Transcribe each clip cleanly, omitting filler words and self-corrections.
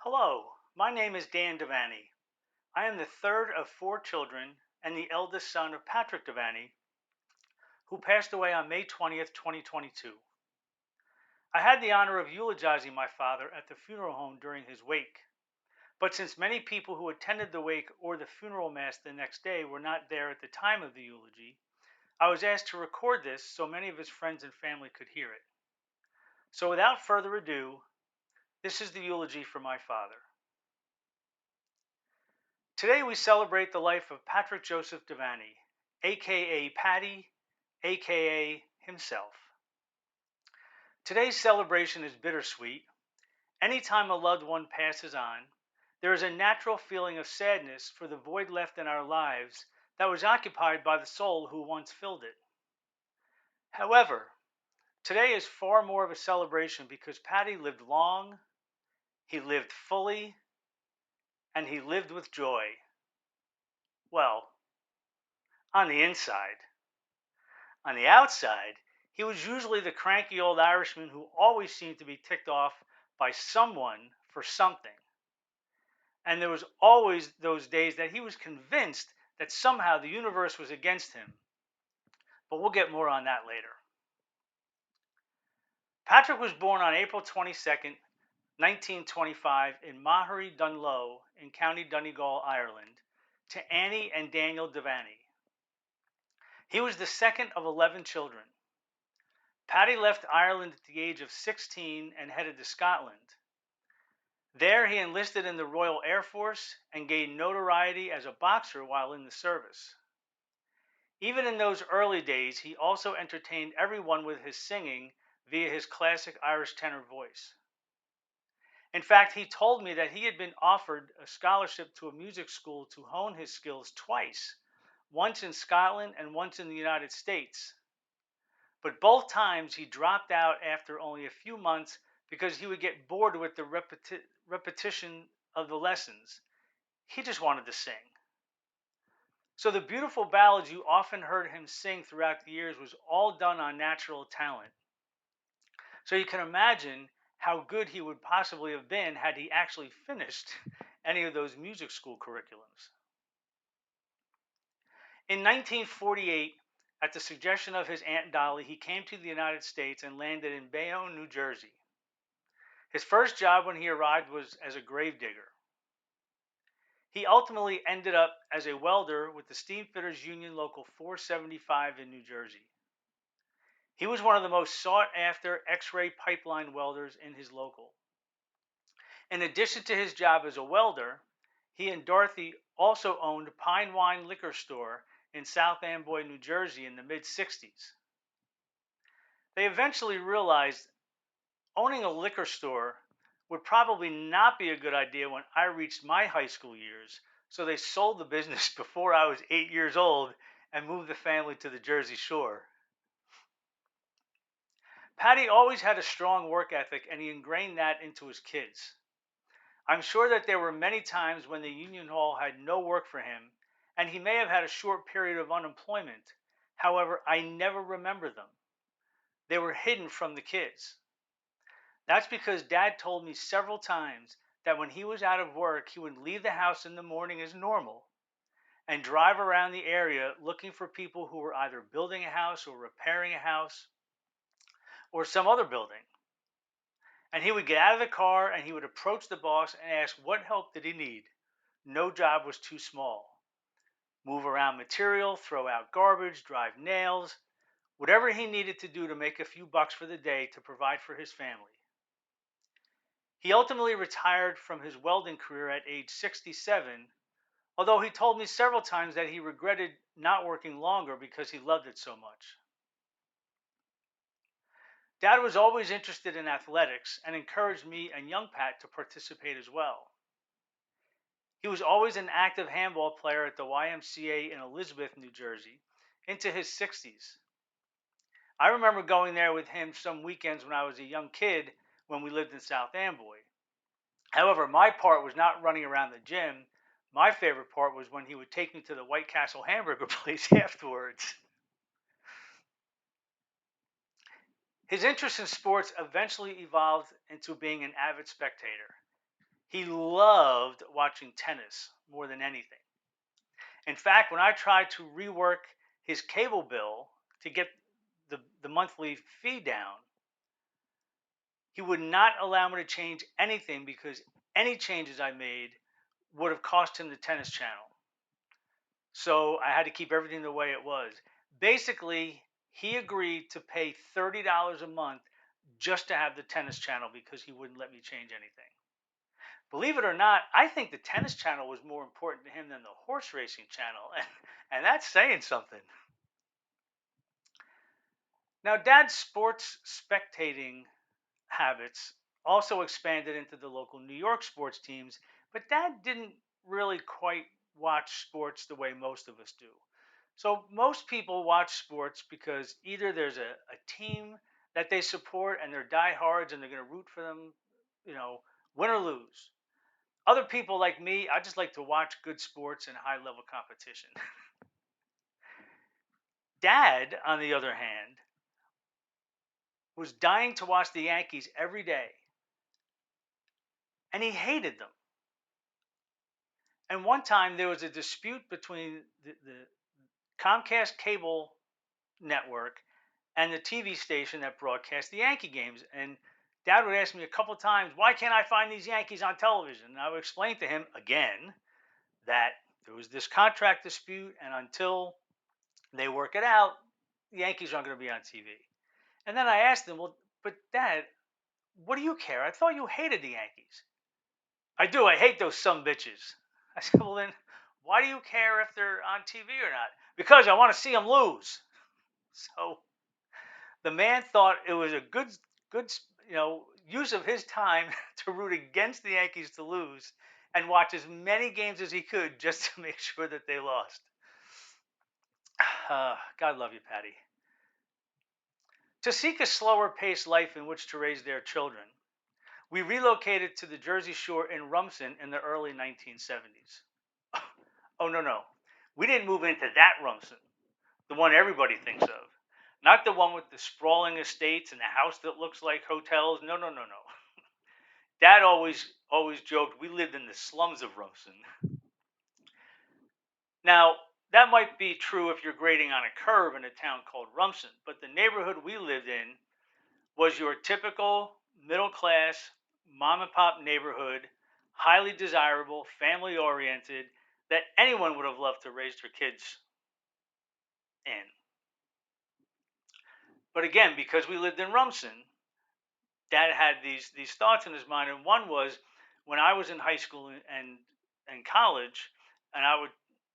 Hello, my name is Dan Devenny. I am the third of four children and the eldest son of Patrick Devenny, who passed away on May 20th, 2022. I had the honor of eulogizing my father at the funeral home during his wake. But since many people who attended the wake or the funeral mass the next day were not there at the time of the eulogy, I was asked to record this so many of his friends and family could hear it. So without further ado, this is the eulogy for my father. Today we celebrate the life of Patrick Joseph Devenny, aka Paddy, aka himself. Today's celebration is bittersweet. Anytime a loved one passes on, there is a natural feeling of sadness for the void left in our lives that was occupied by the soul who once filled it. However, today is far more of a celebration because Paddy lived long, he lived fully, and he lived with joy. Well, on the inside. On the outside, he was usually the cranky old Irishman who always seemed to be ticked off by someone for something. And there was always those days that he was convinced that somehow the universe was against him. But we'll get more on that later. Patrick was born on April 22nd, 1925 in Mahery Dunlow in County Donegal, Ireland, to Annie and Daniel Devenny. He was the second of 11 children. Paddy left Ireland at the age of 16 and headed to Scotland. There he enlisted in the Royal Air Force and gained notoriety as a boxer while in the service. Even in those early days, he also entertained everyone with his singing via his classic Irish tenor voice. In fact, he told me that he had been offered a scholarship to a music school to hone his skills twice, once in Scotland and once in the United States. But both times he dropped out after only a few months because he would get bored with the repetition of the lessons. He just wanted to sing. So the beautiful ballads you often heard him sing throughout the years was all done on natural talent. So you can imagine how good he would possibly have been had he actually finished any of those music school curriculums. In 1948, at the suggestion of his Aunt Dolly, he came to the United States and landed in Bayonne, New Jersey. His first job when he arrived was as a gravedigger. He ultimately ended up as a welder with the Steamfitters Union Local 475 in New Jersey. He was one of the most sought after X-ray pipeline welders in his local. In addition to his job as a welder, he and Dorothy also owned Pine Wine Liquor Store in South Amboy, New Jersey in the mid-60s. They eventually realized owning a liquor store would probably not be a good idea when I reached my high school years, so they sold the business before I was 8 years old and moved the family to the Jersey Shore. Paddy always had a strong work ethic and he ingrained that into his kids. I'm sure that there were many times when the Union Hall had no work for him and he may have had a short period of unemployment. However, I never remember them. They were hidden from the kids. That's because Dad told me several times that when he was out of work, he would leave the house in the morning as normal and drive around the area looking for people who were either building a house or repairing a house or some other building. And he would get out of the car and he would approach the boss and ask what help did he need. No job was too small. Move around material, throw out garbage, drive nails, whatever he needed to do to make a few bucks for the day to provide for his family. He ultimately retired from his welding career at age 67, although he told me several times that he regretted not working longer because he loved it so much. Dad was always interested in athletics and encouraged me and young Pat to participate as well. He was always an active handball player at the YMCA in Elizabeth, New Jersey, into his 60s. I remember going there with him some weekends when I was a young kid when we lived in South Amboy. However, my part was not running around the gym. My favorite part was when he would take me to the White Castle hamburger place afterwards. His interest in sports eventually evolved into being an avid spectator. He loved watching tennis more than anything. In fact, when I tried to rework his cable bill to get the monthly fee down, he would not allow me to change anything because any changes I made would have cost him the tennis channel. So I had to keep everything the way it was. Basically, he agreed to pay $30 a month just to have the tennis channel because he wouldn't let me change anything. Believe it or not, I think the tennis channel was more important to him than the horse racing channel, and that's saying something. Now, Dad's sports spectating habits also expanded into the local New York sports teams, but Dad didn't really quite watch sports the way most of us do. So, most people watch sports because either there's a team that they support and they're diehards and they're going to root for them, you know, win or lose. Other people like me, I just like to watch good sports and high level competition. Dad, on the other hand, was dying to watch the Yankees every day, and he hated them. And one time there was a dispute between the Comcast cable network and the TV station that broadcast the Yankee games. And Dad would ask me a couple of times, why can't I find these Yankees on television? And I would explain to him again that there was this contract dispute, and until they work it out, the Yankees aren't going to be on TV. And then I asked him, well, but Dad, what do you care? I thought you hated the Yankees. I do. I hate those some bitches. I said, well, then why do you care if they're on TV or not? Because I want to see them lose. So the man thought it was a good, use of his time to root against the Yankees to lose and watch as many games as he could just to make sure that they lost. God love you, Paddy. To seek a slower paced life in which to raise their children, we relocated to the Jersey Shore in Rumson in the early 1970s. Oh, no, no. We didn't move into that Rumson, the one everybody thinks of. Not the one with the sprawling estates and the house that looks like hotels. No, no, no, no. Dad always joked we lived in the slums of Rumson. Now, that might be true if you're grading on a curve in a town called Rumson, but the neighborhood we lived in was your typical middle class mom and pop neighborhood, highly desirable, family oriented, that anyone would have loved to raise their kids in. But again, because we lived in Rumson, Dad had these thoughts in his mind, and one was when I was in high school and college, and I would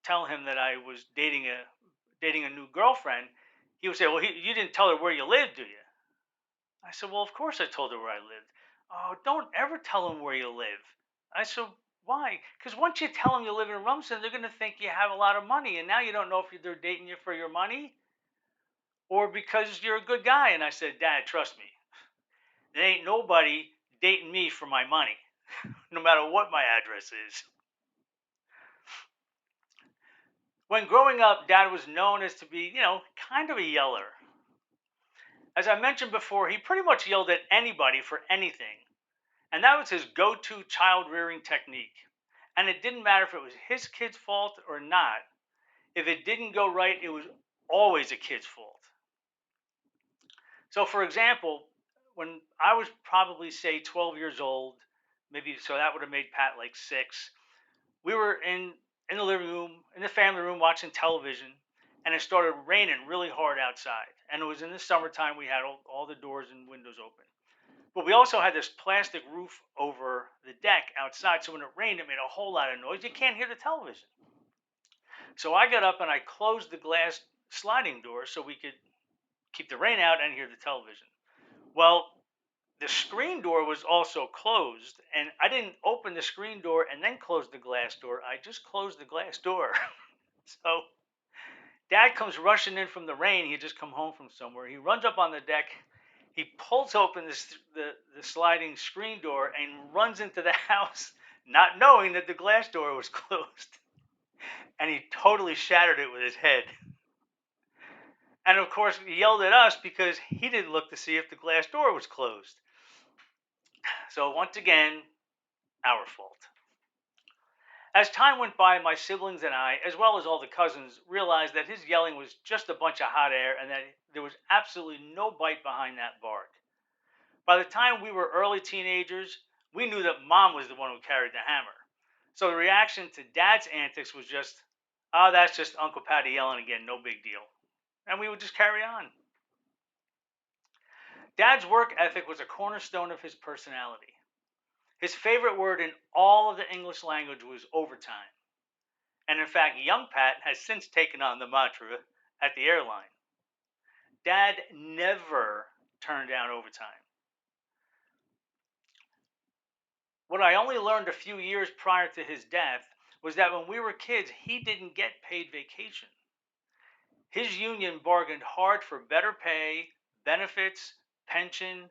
tell him that I was dating a new girlfriend. He would say, "Well, you didn't tell her where you live, do you?" I said, "Well, of course I told her where I lived." "Oh, don't ever tell them where you live." I said, "Why?" "Because once you tell them you live in Rumson, they're going to think you have a lot of money, and now you don't know if they're dating you for your money or because you're a good guy." And I said, "Dad, trust me, there ain't nobody dating me for my money, no matter what my address is." When growing up, Dad was known as to be, kind of a yeller. As I mentioned before, he pretty much yelled at anybody for anything, and that was his go to child rearing technique. And it didn't matter if it was his kid's fault or not. If it didn't go right, it was always a kid's fault. So, for example, when I was probably, say, 12 years old, maybe so that would have made Pat like 6, we were in the living room, in the family room, watching television, and it started raining really hard outside. And it was in the summertime. We had all the doors and windows open. But we also had this plastic roof over the deck outside, so when it rained, it made a whole lot of noise. You can't hear the television. So I got up and I closed the glass sliding door so we could keep the rain out and hear the television. Well, the screen door was also closed, and I didn't open the screen door and then close the glass door. I just closed the glass door. So Dad comes rushing in from the rain. He had just come home from somewhere. He runs up on the deck. He pulls open the sliding screen door and runs into the house, not knowing that the glass door was closed. And he totally shattered it with his head. And of course, he yelled at us because he didn't look to see if the glass door was closed. So once again, our fault. As time went by, my siblings and I, as well as all the cousins, realized that his yelling was just a bunch of hot air and that there was absolutely no bite behind that bark. By the time we were early teenagers, we knew that mom was the one who carried the hammer. So the reaction to dad's antics was just, oh, that's just Uncle Paddy yelling again, no big deal. And we would just carry on. Dad's work ethic was a cornerstone of his personality. His favorite word in all of the English language was overtime. And in fact, young Pat has since taken on the mantra at the airline. Dad never turned down overtime. What I only learned a few years prior to his death was that when we were kids, he didn't get paid vacation. His union bargained hard for better pay, benefits, pension,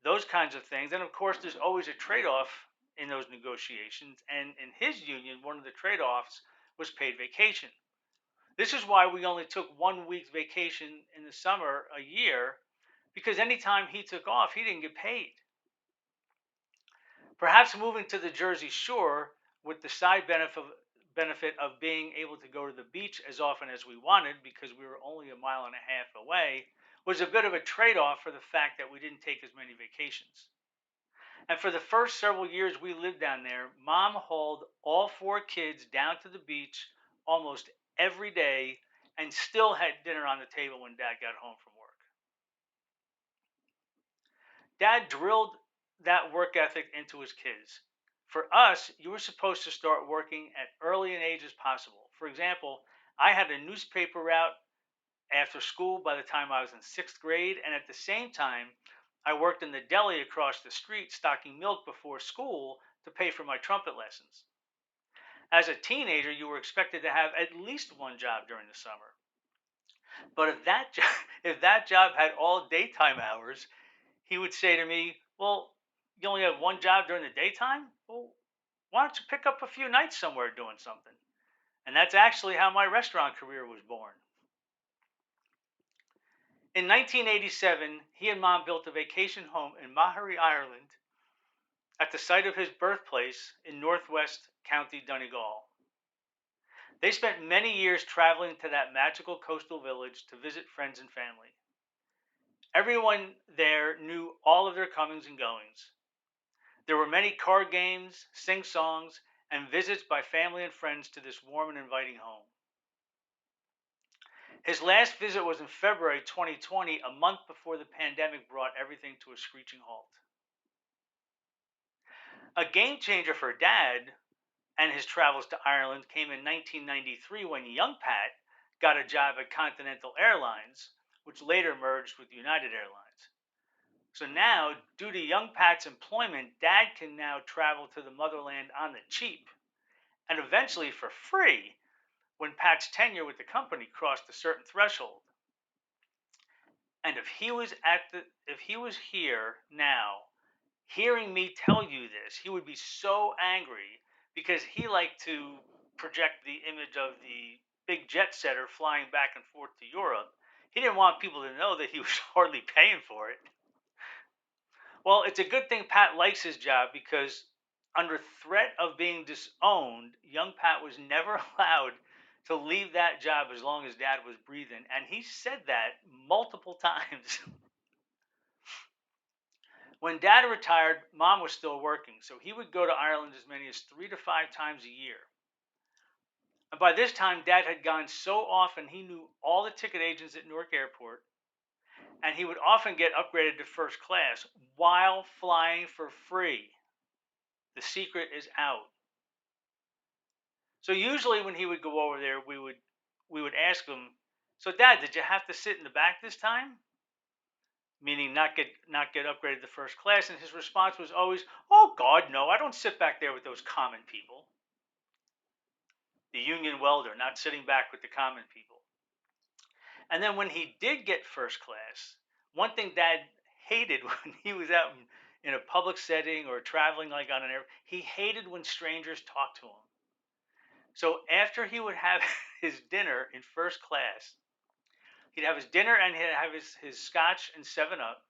those kinds of things. And of course, there's always a trade off in those negotiations. And in his union, one of the trade offs was paid vacation. This is why we only took 1 week's vacation in the summer a year, because anytime he took off, he didn't get paid. Perhaps moving to the Jersey Shore with the side benefit of being able to go to the beach as often as we wanted because we were only a mile and a half away was a bit of a trade off for the fact that we didn't take as many vacations. And for the first several years we lived down there, mom hauled all four kids down to the beach almost every day and still had dinner on the table when dad got home from work. Dad drilled that work ethic into his kids. For us, you were supposed to start working at early an age as possible. For example, I had a newspaper route after school by the time I was in sixth grade, and at the same time, I worked in the deli across the street stocking milk before school to pay for my trumpet lessons. As a teenager, you were expected to have at least one job during the summer. But if that job had all daytime hours, he would say to me, "Well, you only have one job during the daytime? Well, why don't you pick up a few nights somewhere doing something?" And that's actually how my restaurant career was born. In 1987, he and mom built a vacation home in Mahari, Ireland, at the site of his birthplace in northwest County Donegal. They spent many years traveling to that magical coastal village to visit friends and family. Everyone there knew all of their comings and goings. There were many card games, sing songs, and visits by family and friends to this warm and inviting home. His last visit was in February 2020, a month before the pandemic brought everything to a screeching halt. A game changer for Dad and his travels to Ireland came in 1993 when young Pat got a job at Continental Airlines, which later merged with United Airlines. So now, due to young Pat's employment, Dad can now travel to the motherland on the cheap and eventually for free when Pat's tenure with the company crossed a certain threshold. And if he was here now, hearing me tell you this, he would be so angry because he liked to project the image of the big jet setter flying back and forth to Europe. He didn't want people to know that he was hardly paying for it. Well, it's a good thing Pat likes his job because, under threat of being disowned, young Pat was never allowed to leave that job as long as dad was breathing. And he said that multiple times. When dad retired, mom was still working, so he would go to Ireland as many as 3 to 5 times a year. And by this time, dad had gone so often he knew all the ticket agents at Newark Airport, and he would often get upgraded to first class while flying for free. The secret is out. So usually when he would go over there, we would ask him, "So Dad, did you have to sit in the back this time?" Meaning not get upgraded to first class, and his response was always, "Oh God, no, I don't sit back there with those common people." The union welder, not sitting back with the common people. And then when he did get first class, one thing Dad hated when he was out in a public setting or traveling like on an air, he hated when strangers talked to him. So after he would have his dinner in first class, he'd have his dinner and he'd have his scotch and 7 Up.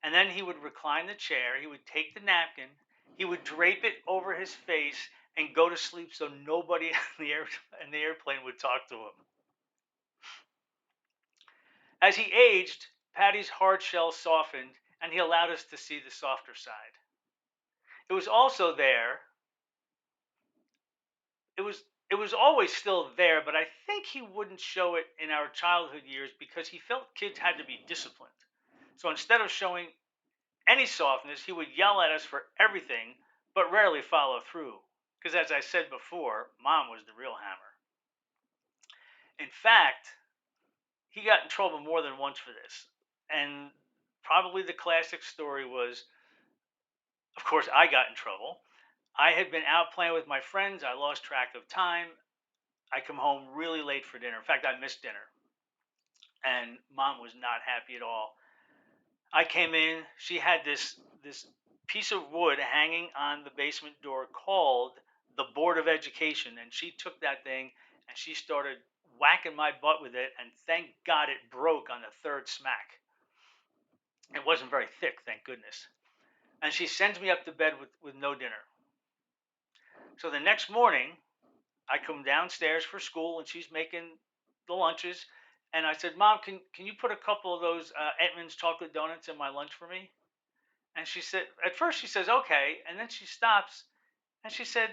And then he would recline the chair. He would take the napkin. he would drape it over his face and go to sleep so nobody in the airplane would talk to him. As he aged, Paddy's hard shell softened, and he allowed us to see the softer side. It was also there. It was always still there, but I think he wouldn't show it in our childhood years because he felt kids had to be disciplined. So instead of showing any softness, he would yell at us for everything, but rarely follow through. Because as I said before, Mom was the real hammer. In fact, he got in trouble more than once for this. And probably the classic story was, of course, I got in trouble. I had been out playing with my friends. I lost track of time. I come home really late for dinner. In fact, I missed dinner. And Mom was not happy at all. I came in. She had this piece of wood hanging on the basement door called the Board of Education, and she took that thing and she started whacking my butt with it. And thank God it broke on the third smack. It wasn't very thick, thank goodness. And she sends me up to bed with no dinner. So the next morning, I come downstairs for school, and she's making the lunches. And I said, Mom, can you put a couple of those Edmonds chocolate donuts in my lunch for me? And she said, at first she says, okay. And then she stops and she said,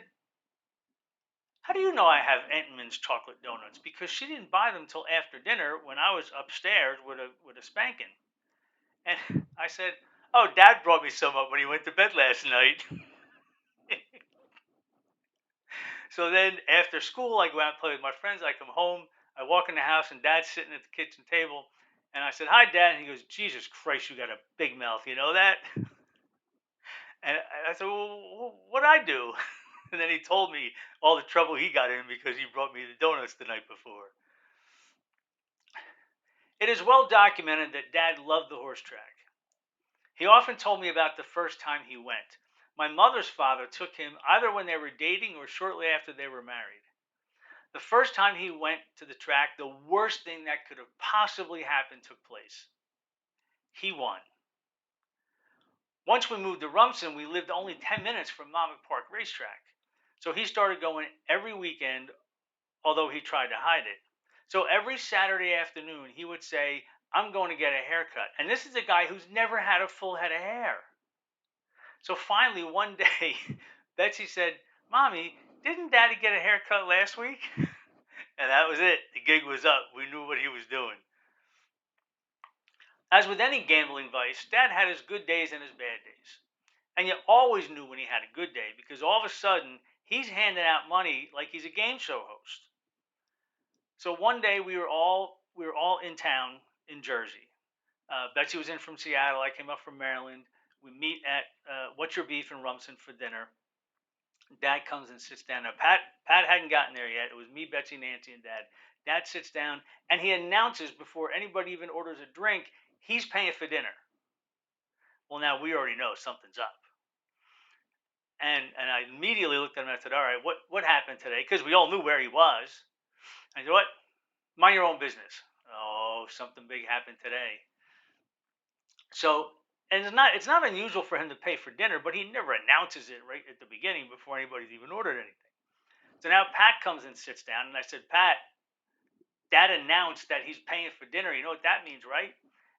how do you know I have Edmonds chocolate donuts? Because she didn't buy them till after dinner when I was upstairs with a spanking. And I said, oh, Dad brought me some up when he went to bed last night. So then after school, I go out and play with my friends. I come home. I walk in the house, and Dad's sitting at the kitchen table. And I said, hi, Dad. And he goes, Jesus Christ, you got a big mouth. You know that? And I said, well, what'd I do? And then he told me all the trouble he got in because he brought me the donuts the night before. It is well documented that Dad loved the horse track. He often told me about the first time he went. My mother's father took him either when they were dating or shortly after they were married. The first time he went to the track, the worst thing that could have possibly happened took place. He won. Once we moved to Rumson, we lived only 10 minutes from Monmouth Park Racetrack. So he started going every weekend, although he tried to hide it. So every Saturday afternoon, he would say, I'm going to get a haircut. And this is a guy who's never had a full head of hair. So finally, one day, Betsy said, Mommy, didn't Daddy get a haircut last week? And that was it. The gig was up. We knew what he was doing. As with any gambling vice, Dad had his good days and his bad days. And you always knew when he had a good day because all of a sudden, he's handing out money like he's a game show host. So one day we were all in town in Jersey. Betsy was in from Seattle. I came up from Maryland. We meet at What's Your Beef in Rumson for dinner. Dad comes and sits down. Now Pat hadn't gotten there yet. It was me, Betsy, Nancy, and Dad. Dad sits down and he announces before anybody even orders a drink, he's paying for dinner. Well, now we already know something's up. And I immediately looked at him and I said, all right, what happened today? Because we all knew where he was. I said, what? Mind your own business. Oh, something big happened today. So, and it's not unusual for him to pay for dinner, but he never announces it right at the beginning before anybody's even ordered anything. So now Pat comes and sits down, and I said, Pat, Dad announced that he's paying for dinner. You know what that means, right?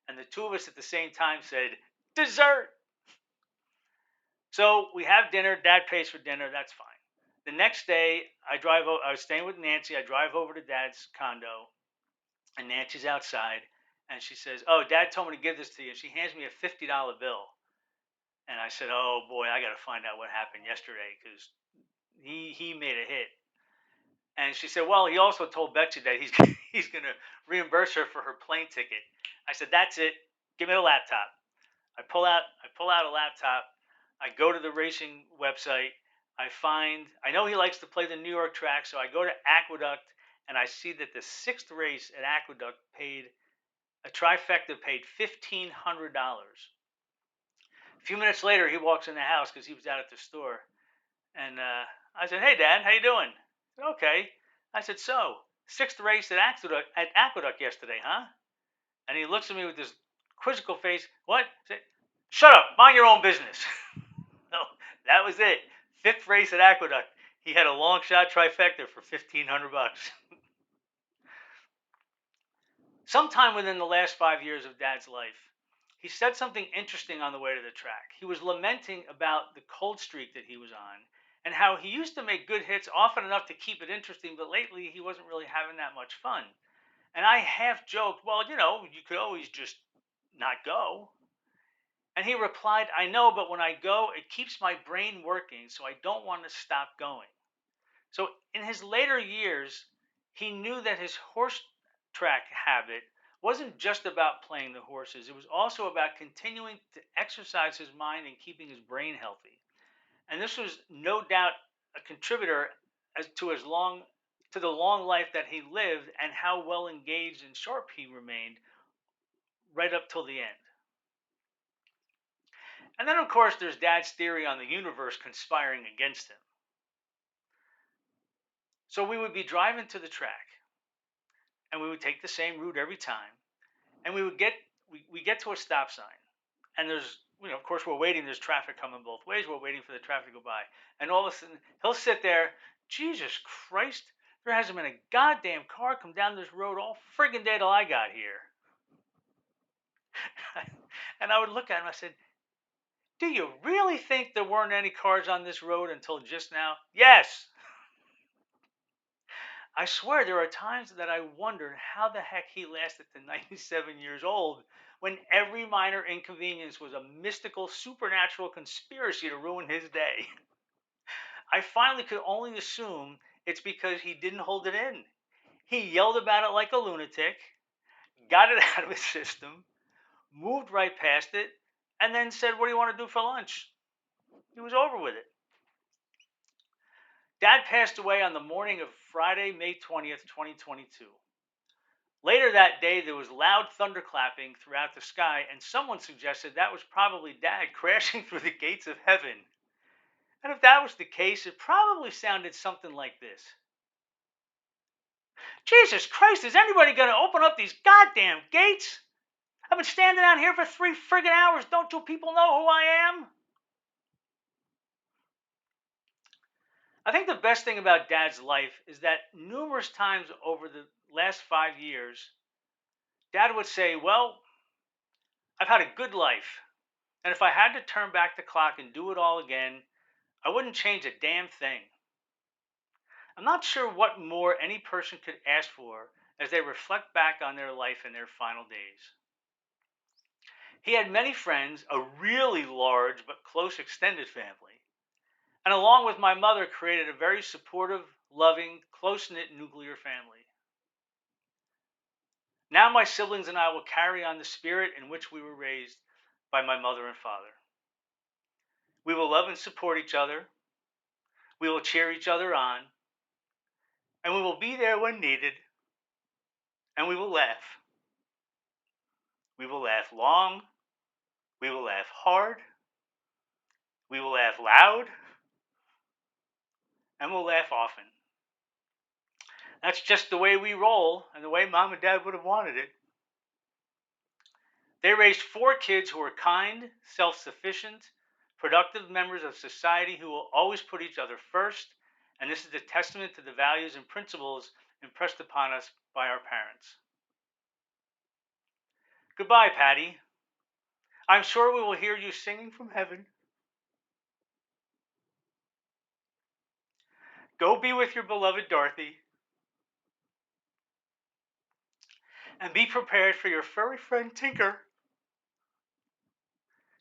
And the two of us at the same time said, dessert. So we have dinner. Dad pays for dinner. That's fine. The next day, I was staying with Nancy. I drive over to Dad's condo, and Nancy's outside, and she says, oh, Dad told me to give this to you. She hands me a $50 bill. And I said, oh, boy, I got to find out what happened yesterday because he made a hit. And she said, well, he also told Betsy that he's going to reimburse her for her plane ticket. I said, that's it. Give me the laptop. I pull out a laptop. I go to the racing website. I know he likes to play the New York track, so I go to Aqueduct, and I see that the sixth race at Aqueduct a trifecta paid $1,500. A few minutes later, he walks in the house because he was out at the store. And I said, hey, Dad, how you doing? He said, okay. I said, so, sixth race at Aqueduct yesterday, huh? And he looks at me with this quizzical face. What? I said, shut up. Mind your own business. So That was it. Fifth race at Aqueduct. He had a long shot trifecta for $1,500. Sometime within the last 5 years of Dad's life, he said something interesting on the way to the track. He was lamenting about the cold streak that he was on and how he used to make good hits often enough to keep it interesting, but lately he wasn't really having that much fun. And I half joked, well, you could always just not go. And he replied, I know, but when I go, it keeps my brain working, so I don't want to stop going. So in his later years, he knew that his horse track habit wasn't just about playing the horses. It was also about continuing to exercise his mind and keeping his brain healthy. And this was no doubt a contributor as to the long life that he lived and how well engaged and sharp he remained right up till the end. And then, of course, there's Dad's theory on the universe conspiring against him. So we would be driving to the track, and we would take the same route every time, and we get to a stop sign, and there's of course we're waiting. There's traffic coming both ways. We're waiting for the traffic to go by, and all of a sudden he'll sit there. Jesus Christ, there hasn't been a goddamn car come down this road all friggin' day till I got here. And I would look at him. I said, "Do you really think there weren't any cars on this road until just now?" Yes. I swear there are times that I wondered how the heck he lasted to 97 years old when every minor inconvenience was a mystical, supernatural conspiracy to ruin his day. I finally could only assume it's because he didn't hold it in. He yelled about it like a lunatic, got it out of his system, moved right past it, and then said, "What do you want to do for lunch?" He was over with it. Dad passed away on the morning of Friday, May 20th, 2022. Later that day, there was loud thunderclapping throughout the sky, and someone suggested that was probably Dad crashing through the gates of heaven. And if that was the case, it probably sounded something like this. Jesus Christ, is anybody going to open up these goddamn gates? I've been standing out here for 3 friggin' hours. Don't you people know who I am? I think the best thing about Dad's life is that numerous times over the last 5 years, Dad would say, well, I've had a good life. And if I had to turn back the clock and do it all again, I wouldn't change a damn thing. I'm not sure what more any person could ask for as they reflect back on their life in their final days. He had many friends, a really large but close extended family, and along with my mother, created a very supportive, loving, close-knit nuclear family. Now my siblings and I will carry on the spirit in which we were raised by my mother and father. We will love and support each other. We will cheer each other on. And we will be there when needed. And we will laugh. We will laugh long. We will laugh hard. We will laugh loud. And we'll laugh often. That's just the way we roll and the way Mom and Dad would have wanted it. They raised 4 kids who were kind, self-sufficient, productive members of society who will always put each other first, and this is a testament to the values and principles impressed upon us by our parents. Goodbye, Paddy. I'm sure we will hear you singing from heaven. Go be with your beloved Dorothy, and be prepared for your furry friend Tinker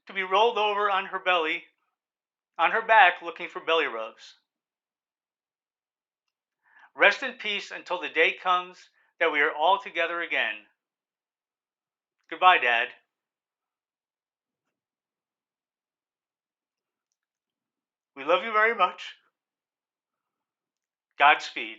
to be rolled over on her back, looking for belly rubs. Rest in peace until the day comes that we are all together again. Goodbye, Dad. We love you very much. Godspeed.